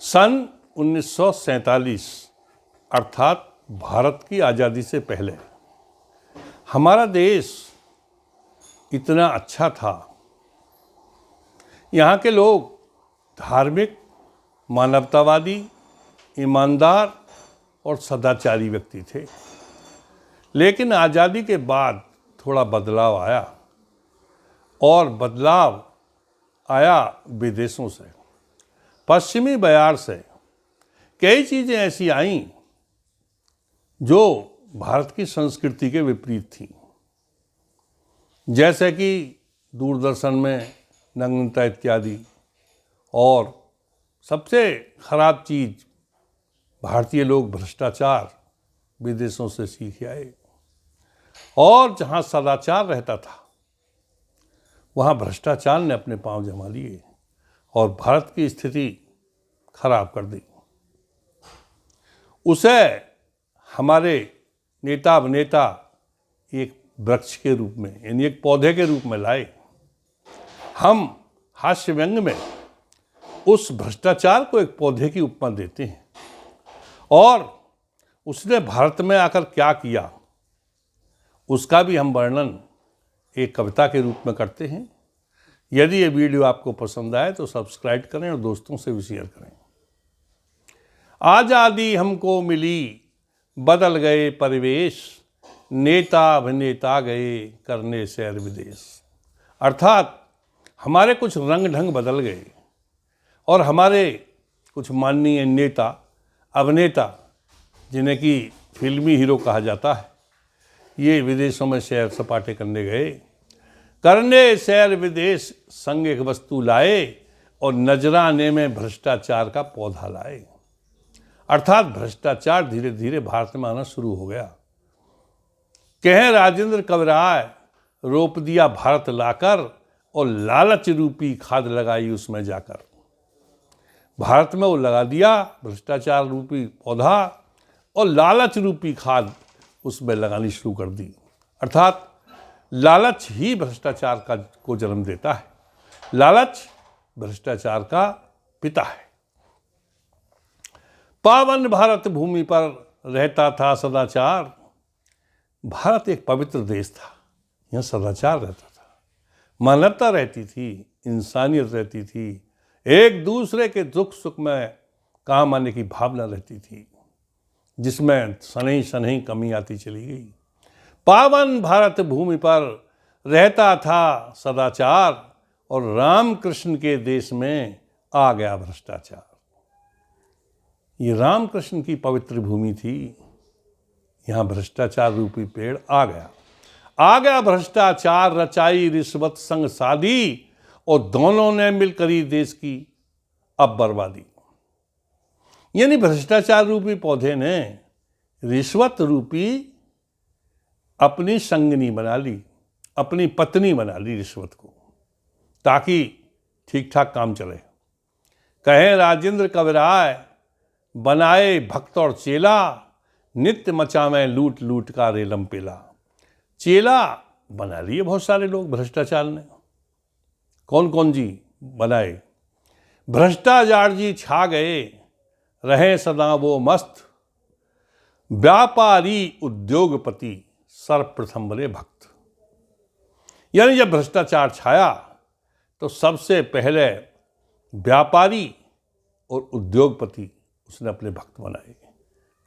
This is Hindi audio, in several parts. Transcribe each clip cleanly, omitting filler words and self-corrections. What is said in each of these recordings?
सन 1947 अर्थात भारत की आज़ादी से पहले हमारा देश इतना अच्छा था। यहाँ के लोग धार्मिक, मानवतावादी, ईमानदार और सदाचारी व्यक्ति थे। लेकिन आज़ादी के बाद थोड़ा बदलाव आया, और बदलाव आया विदेशों से, पश्चिमी बयार से। कई चीज़ें ऐसी आईं जो भारत की संस्कृति के विपरीत थीं, जैसे कि दूरदर्शन में नग्नता इत्यादि। और सबसे खराब चीज़, भारतीय लोग भ्रष्टाचार विदेशों से सीख आए, और जहाँ सदाचार रहता था वहाँ भ्रष्टाचार ने अपने पांव जमा लिए और भारत की स्थिति खराब कर दी। उसे हमारे नेता अभिनेता एक वृक्ष के रूप में, यानी एक पौधे के रूप में लाए। हम हास्य व्यंग में उस भ्रष्टाचार को एक पौधे की उपमा देते हैं, और उसने भारत में आकर क्या किया उसका भी हम वर्णन एक कविता के रूप में करते हैं। यदि ये वीडियो आपको पसंद आए तो सब्सक्राइब करें और दोस्तों से भी शेयर करें। आज़ादी हमको मिली, बदल गए परिवेश, नेता अभिनेता गए करने सैर विदेश। अर्थात हमारे कुछ रंग ढंग बदल गए और हमारे कुछ माननीय नेता अभिनेता, जिन्हें कि फिल्मी हीरो कहा जाता है, ये विदेशों में सैर सपाटे करने गए। करने सैर विदेश संग एक वस्तु लाए, और नजराने में भ्रष्टाचार का पौधा लाए। अर्थात भ्रष्टाचार धीरे धीरे भारत में आना शुरू हो गया। कहें राजेंद्र कविराय, रोप दिया भारत लाकर, और लालच रूपी खाद लगाई उसमें जाकर। भारत में वो लगा दिया भ्रष्टाचार रूपी पौधा, और लालच रूपी खाद उसमें लगानी शुरू कर दी। अर्थात लालच ही भ्रष्टाचार को जन्म देता है। लालच भ्रष्टाचार का पिता है। पावन भारत भूमि पर रहता था सदाचार। भारत एक पवित्र देश था, यहाँ सदाचार रहता था, मानवता रहती थी, इंसानियत रहती थी, एक दूसरे के दुख सुख में काम आने की भावना रहती थी, जिसमें शनैः शनैः कमी आती चली गई। पावन भारत भूमि पर रहता था सदाचार, और रामकृष्ण के देश में आ गया भ्रष्टाचार। ये रामकृष्ण की पवित्र भूमि थी, यहाँ भ्रष्टाचार रूपी पेड़ आ गया भ्रष्टाचार, रचाई रिश्वत संग साधी, और दोनों ने मिलकर ही देश की अब बर्बादी। यानी भ्रष्टाचार रूपी पौधे ने रिश्वत रूपी अपनी संगनी बना ली, अपनी पत्नी बना ली रिश्वत को, ताकि ठीक ठाक काम चले। कहे राजेंद्र कविराय, बनाए भक्त और चेला, नित्य मचावे लूट लूट का रेलम पेला। चेला बना लिए बहुत सारे लोग भ्रष्टाचार ने। कौन कौन जी बनाए? भ्रष्टाचार जी छा गए, रहे सदा वो मस्त, व्यापारी उद्योगपति सर्वप्रथम बने भक्त। यानी जब भ्रष्टाचार छाया तो सबसे पहले व्यापारी और उद्योगपति उसने अपने भक्त बनाए,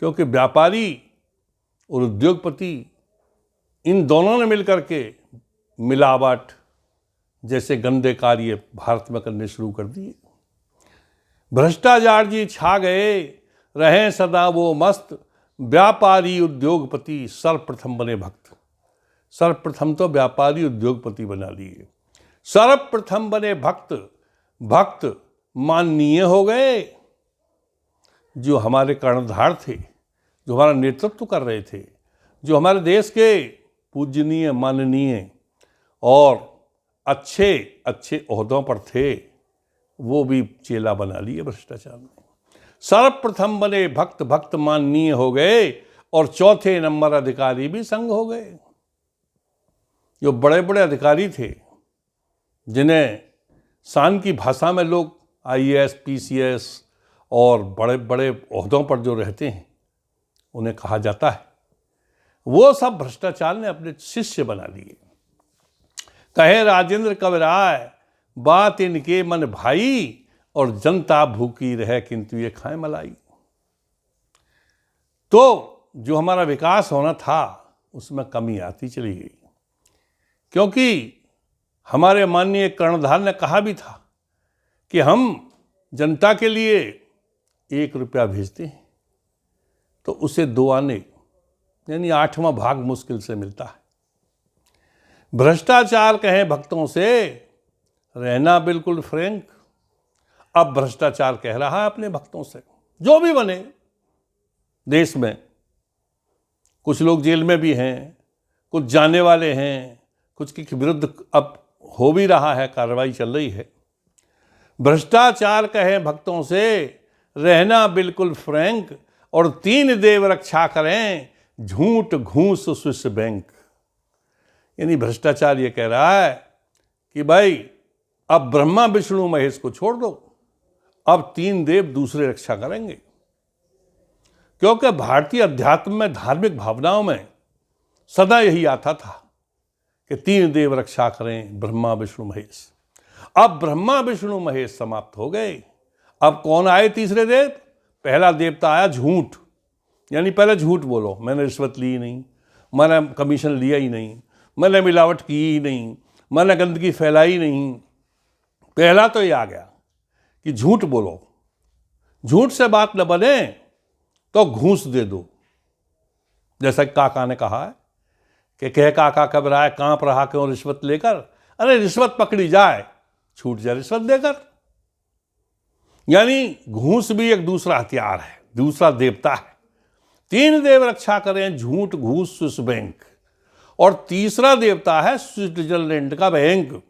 क्योंकि व्यापारी और उद्योगपति इन दोनों ने मिलकर के मिलावट जैसे गंदे कार्य भारत में करने शुरू कर दिए। भ्रष्टाचार जी छा गए, रहे सदा वो मस्त, व्यापारी उद्योगपति सर्वप्रथम बने भक्त। सर्वप्रथम तो व्यापारी उद्योगपति बना लिए, सर्वप्रथम बने भक्त। भक्त माननीय हो गए, जो हमारे कर्णधार थे, जो हमारा नेतृत्व कर रहे थे, जो हमारे देश के पूजनीय, माननीय और अच्छे अच्छे ओहदों पर थे, वो भी चेला बना लिए भ्रष्टाचार में। सर्वप्रथम बने भक्त, भक्त माननीय हो गए, और चौथे नंबर अधिकारी भी संग हो गए। जो बड़े बड़े अधिकारी थे, जिन्हें शान की भाषा में लोग IAS, PCS और बड़े बड़े ओहदों पर जो रहते हैं उन्हें कहा जाता है, वो सब भ्रष्टाचार ने अपने शिष्य बना लिए। कहे राजेंद्र कब राय, बात इनके मन भाई, और जनता भूखी रहे किंतु ये खाए मलाई। तो जो हमारा विकास होना था उसमें कमी आती चली गई, क्योंकि हमारे माननीय कर्णधार ने कहा भी था कि हम जनता के लिए 1 रुपया भेजते हैं तो उसे 2 आने यानी 8वां भाग मुश्किल से मिलता है। भ्रष्टाचार कहें भक्तों से, रहना बिल्कुल फ्रैंक। अब भ्रष्टाचार कह रहा है अपने भक्तों से, जो भी बने देश में। कुछ लोग जेल में भी हैं, कुछ जाने वाले हैं, कुछ के विरुद्ध अब हो भी रहा है, कार्रवाई चल रही है। भ्रष्टाचार कहें भक्तों से, रहना बिल्कुल फ्रैंक, और 3 देव रक्षा करें, झूठ घूस स्विस बैंक। यानी भ्रष्टाचार ये कह रहा है कि भाई अब ब्रह्मा विष्णु महेश को छोड़ दो, अब 3 देव दूसरे रक्षा करेंगे। क्योंकि भारतीय अध्यात्म में, धार्मिक भावनाओं में सदा यही आता था कि 3 देव रक्षा करें, ब्रह्मा विष्णु महेश। अब ब्रह्मा विष्णु महेश समाप्त हो गए। अब कौन आए तीसरे देव? पहला देवता आया झूठ, यानी पहले झूठ बोलो, मैंने रिश्वत ली ही नहीं, मैंने कमीशन लिया ही नहीं, मैंने मिलावट की ही नहीं, मैंने गंदगी फैलाई नहीं। पहला तो ये आ गया कि झूठ बोलो, झूठ से बात न बने तो घूस दे दो। जैसा कि काका ने कहा है कि कह काका कब राय, कांप रहा क्यों रिश्वत लेकर। अरे रिश्वत पकड़ी जाए, छूट जाए रिश्वत देकर। यानी घूस भी एक दूसरा हथियार है, दूसरा देवता है। 3 देव रक्षा करें, झूठ घूस स्विस बैंक। और तीसरा देवता है स्विट्जरलैंड का बैंक,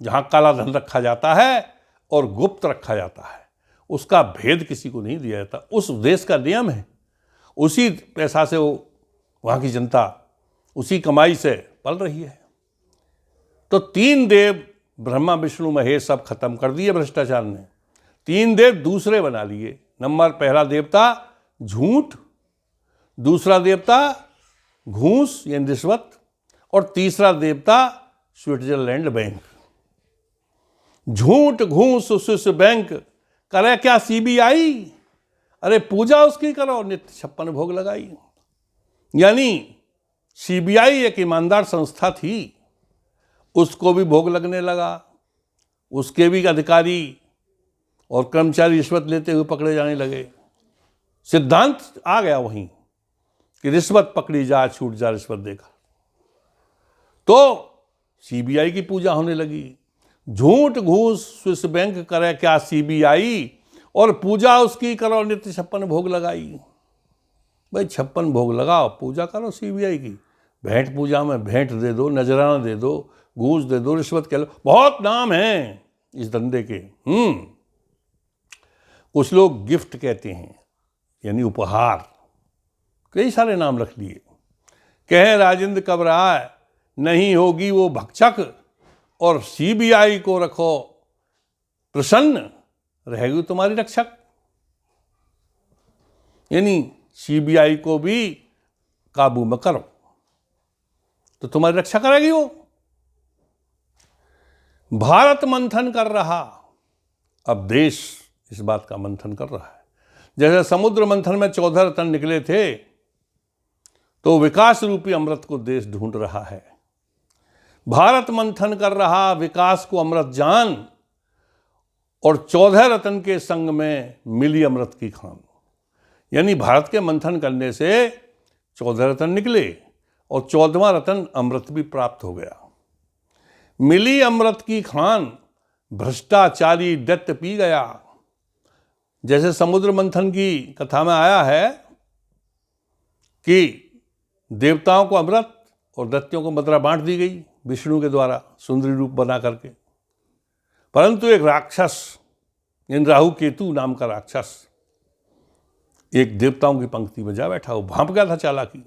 जहां काला धन रखा जाता है और गुप्त रखा जाता है, उसका भेद किसी को नहीं दिया जाता। उस देश का नियम है, उसी पैसा से वो वहाँ की जनता उसी कमाई से पल रही है। तो 3 देव ब्रह्मा विष्णु महेश सब खत्म कर दिए भ्रष्टाचार ने, 3 देव दूसरे बना लिए। नंबर पहला देवता झूठ, दूसरा देवता घूस यानी रिश्वत, और तीसरा देवता स्विट्जरलैंड बैंक। झूठ घूस स्विस बैंक करे क्या सीबीआई, अरे पूजा उसकी करो, नित्य 56 भोग लगाई। यानी सीबीआई एक ईमानदार संस्था थी, उसको भी भोग लगने लगा, उसके भी अधिकारी और कर्मचारी रिश्वत लेते हुए पकड़े जाने लगे। सिद्धांत आ गया वहीं कि रिश्वत पकड़ी जाए, छूट जाए रिश्वत देकर। तो सीबीआई की पूजा होने लगी। झूठ घूस स्विस बैंक करे क्या सीबीआई, और पूजा उसकी करो, नित्य 56 भोग लगाई। भाई 56 भोग लगाओ, पूजा करो सीबीआई की। भेंट पूजा में भेंट दे दो, नजराना दे दो, घूस दे दो, रिश्वत कह लो, बहुत नाम हैं इस धंधे के। कुछ लोग गिफ्ट कहते हैं, यानी उपहार, कई सारे नाम रख लिए। कहे राजेंद्र कब राय, नहीं होगी वो भक्षक, और सीबीआई को रखो प्रसन्न, रहेगी तुम्हारी रक्षक। यानी सीबीआई को भी काबू में करो तो तुम्हारी रक्षा करेगी वो। भारत मंथन कर रहा, अब देश इस बात का मंथन कर रहा है। जैसे समुद्र मंथन में 14 रत्न निकले थे, तो विकास रूपी अमृत को देश ढूंढ रहा है। भारत मंथन कर रहा, विकास को अमृत जान, और 14 रत्न के संग में मिली अमृत की खान। यानी भारत के मंथन करने से 14 रत्न निकले और 14वां रत्न अमृत भी प्राप्त हो गया। मिली अमृत की खान, भ्रष्टाचारी दैत्य पी गया। जैसे समुद्र मंथन की कथा में आया है कि देवताओं को अमृत और दैत्यों को मदिरा बांट दी गई विष्णु के द्वारा सुंदरी रूप बना करके। परंतु एक राक्षस, इन राहु केतु नाम का राक्षस, एक देवताओं की पंक्ति में जा बैठा, वो भांप गया था चालाकी।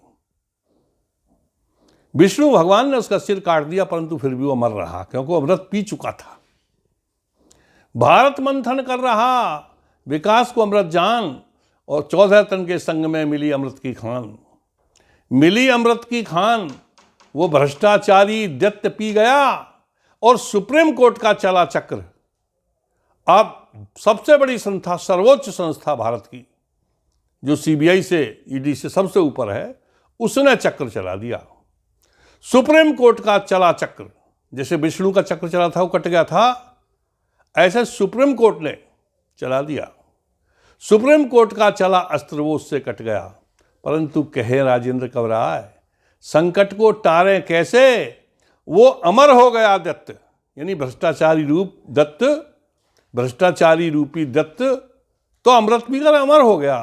विष्णु भगवान ने उसका सिर काट दिया, परंतु फिर भी वो मर रहा, क्योंकि वो अमृत पी चुका था। भारत मंथन कर रहा, विकास को अमृत जान, और 14 तन के संग में मिली अमृत की खान। मिली अमृत की खान, वो भ्रष्टाचारी दैत्य पी गया, और सुप्रीम कोर्ट का चला चक्र। अब सबसे बड़ी संस्था, सर्वोच्च संस्था भारत की, जो सीबीआई से, ईडी से सबसे ऊपर है, उसने चक्र चला दिया। सुप्रीम कोर्ट का चला चक्र, जैसे विष्णु का चक्र चला था वो कट गया था, ऐसे सुप्रीम कोर्ट ने चला दिया। सुप्रीम कोर्ट का चला अस्त्र वो उससे कट गया। परंतु कहे राजेंद्र कवराय, संकट को टारे कैसे, वो अमर हो गया दत्त, यानी भ्रष्टाचारी रूपी दत्त तो अमृत पीकर अमर हो गया।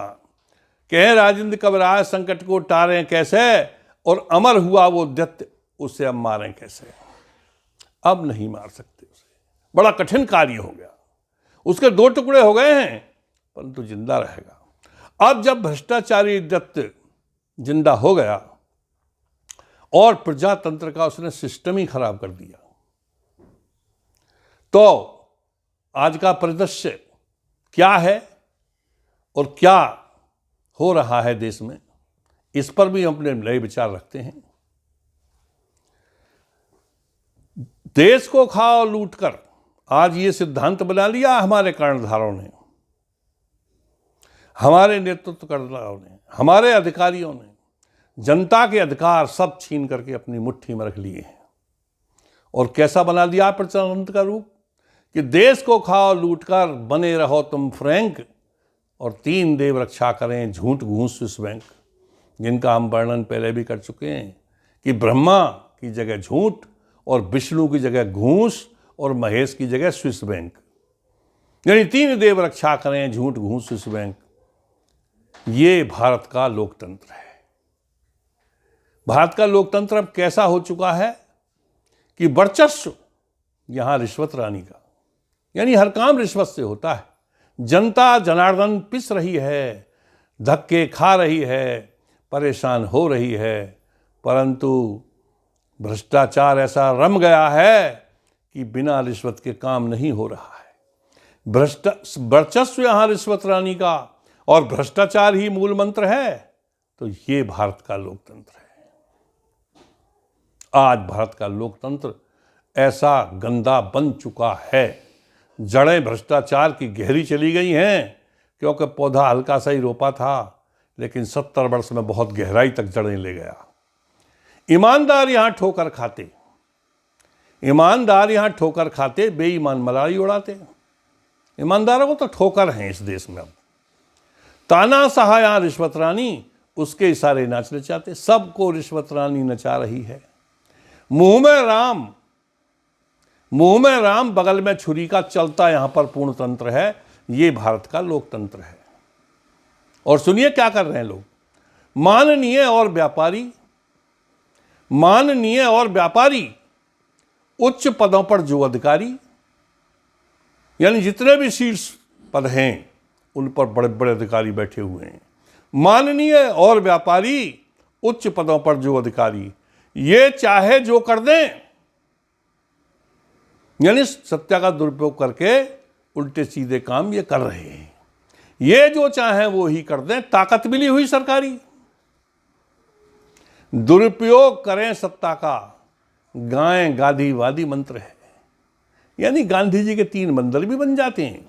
कहे राजेंद्र कवराय, संकट को टारें कैसे, और अमर हुआ वो दत्त, उसे अब मारें कैसे। अब नहीं मार सकते उसे, बड़ा कठिन कार्य हो गया। उसके 2 टुकड़े हो गए हैं, परंतु जिंदा रहेगा। अब जब भ्रष्टाचारी दत्त जिंदा हो गया और प्रजातंत्र का उसने सिस्टम ही खराब कर दिया, तो आज का परिदृश्य क्या है और क्या हो रहा है देश में, इस पर भी हम अपने नए विचार रखते हैं। देश को खाओ लूट कर, आज ये सिद्धांत बना लिया हमारे कर्णधारों ने, हमारे नेतृत्वकर्ताओं ने, हमारे अधिकारियों ने। जनता के अधिकार सब छीन करके अपनी मुट्ठी में रख लिए हैं। और कैसा बना दिया प्रजातंत्र का रूप, कि देश को खाओ लूट कर, बने रहो तुम फ्रैंक, और 3 देव रक्षा करें झूठ घूस स्विस बैंक, जिनका हम वर्णन पहले भी कर चुके हैं कि ब्रह्मा की जगह झूठ, और विष्णु की जगह घूस, और महेश की जगह स्विस बैंक, यानी 3 देव रक्षा करें झूठ घूस स्विस बैंक। ये भारत का लोकतंत्र है। भारत का लोकतंत्र अब कैसा हो चुका है कि वर्चस्व यहां रिश्वत रानी का, यानी हर काम रिश्वत से होता है। जनता जनार्दन पिस रही है, धक्के खा रही है, परेशान हो रही है, परंतु भ्रष्टाचार ऐसा रम गया है कि बिना रिश्वत के काम नहीं हो रहा है। वर्चस्व यहां रिश्वत रानी का और भ्रष्टाचार ही मूल मंत्र है, तो ये भारत का लोकतंत्र है। आज भारत का लोकतंत्र ऐसा गंदा बन चुका है, जड़ें भ्रष्टाचार की गहरी चली गई हैं, क्योंकि पौधा हल्का सा ही रोपा था, लेकिन 70 वर्ष में बहुत गहराई तक जड़ें ले गया। ईमानदार यहां ठोकर खाते, बेईमान मलाड़ी उड़ाते। ईमानदारों को तो ठोकर हैं इस देश में। अब तानाशाह यहां रिश्वत रानी, उसके इशारे नाच नचाते, सबको रिश्वत रानी नचा रही है। मुंह में राम बगल में छुरी का चलता यहां पर पूर्ण तंत्र है। ये भारत का लोकतंत्र है। और सुनिए क्या कर रहे हैं लोग, माननीय और व्यापारी, उच्च पदों पर जो अधिकारी, यानी जितने भी शीर्ष पद हैं उन पर बड़े बड़े अधिकारी बैठे हुए हैं। माननीय और व्यापारी, उच्च पदों पर जो अधिकारी, ये चाहे जो कर दें, यानी सत्ता का दुरुपयोग करके उल्टे सीधे काम ये कर रहे हैं। ये जो चाहे वो ही कर दें, ताकत मिली हुई सरकारी। दुरुपयोग करें सत्ता का, गाएं गांधीवादी मंत्र है, यानी गांधी जी के 3 मंदिर भी बन जाते हैं।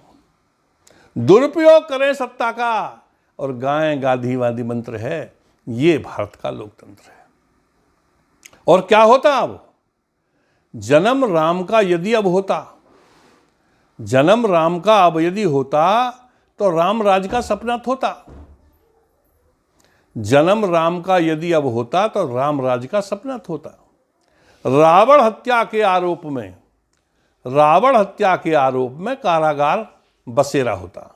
दुरुपयोग करें सत्ता का और गाएं गांधीवादी मंत्र है। ये भारत का लोकतंत्र है। और क्या होता अब, जन्म राम का यदि अब होता तो राम राज का सपना होता। जन्म राम का यदि अब होता तो राम राज का सपना होता। रावण हत्या के आरोप में कारागार बसेरा होता।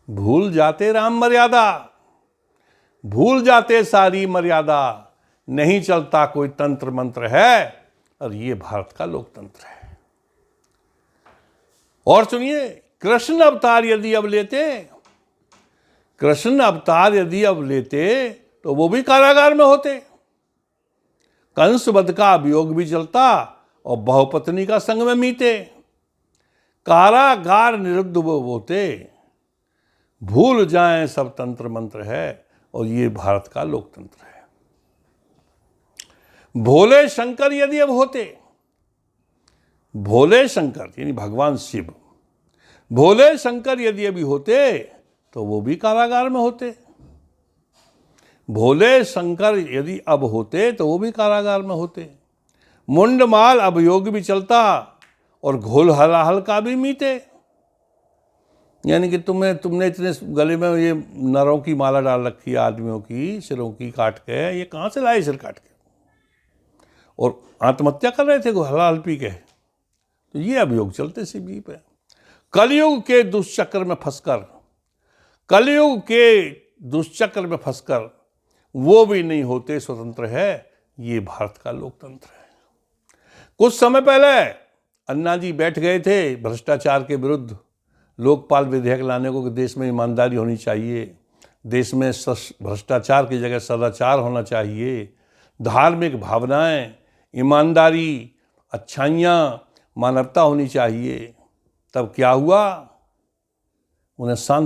भूल जाते राम मर्यादा, भूल जाते सारी मर्यादा, नहीं चलता कोई तंत्र मंत्र है। और ये भारत का लोकतंत्र है। और सुनिए, कृष्ण अवतार यदि अब लेते तो वो भी कारागार में होते। कंस वध का अभियोग भी चलता और बहुपत्नी का संग में मीते। कारागार निरुद्ध वो होते, भूल जाएं सब तंत्र मंत्र है, और ये भारत का लोकतंत्र है। भोले शंकर यदि अब होते, भोले शंकर यानी भगवान शिव, भोले शंकर यदि अभी होते तो वो भी कारागार में होते। भोले शंकर यदि अब होते तो वो भी कारागार में होते। मुंडमाल अभियोग भी चलता और घोल हलाहल का भी मीते। यानी कि तुमने इतने गले में ये नरों की माला डाल रखी है, आदमियों की सिरों की काट के, ये कहाँ से लाए सिर काट के, और आत्महत्या कर रहे थे को हलाल पी के। तो ये अभियोग चलते सीबी पे। कलयुग के दुष्चक्र में फंसकर, कलयुग के दुष्चक्र में फंसकर वो भी नहीं होते स्वतंत्र है। ये भारत का लोकतंत्र है। कुछ समय पहले अन्ना जी बैठ गए थे भ्रष्टाचार के विरुद्ध लोकपाल विधेयक लाने को कि देश में ईमानदारी होनी चाहिए, देश में भ्रष्टाचार की जगह सदाचार होना चाहिए, धार्मिक भावनाएं, ईमानदारी, अच्छाइयाँ, मानवता होनी चाहिए। तब क्या हुआ? उन्हें शांत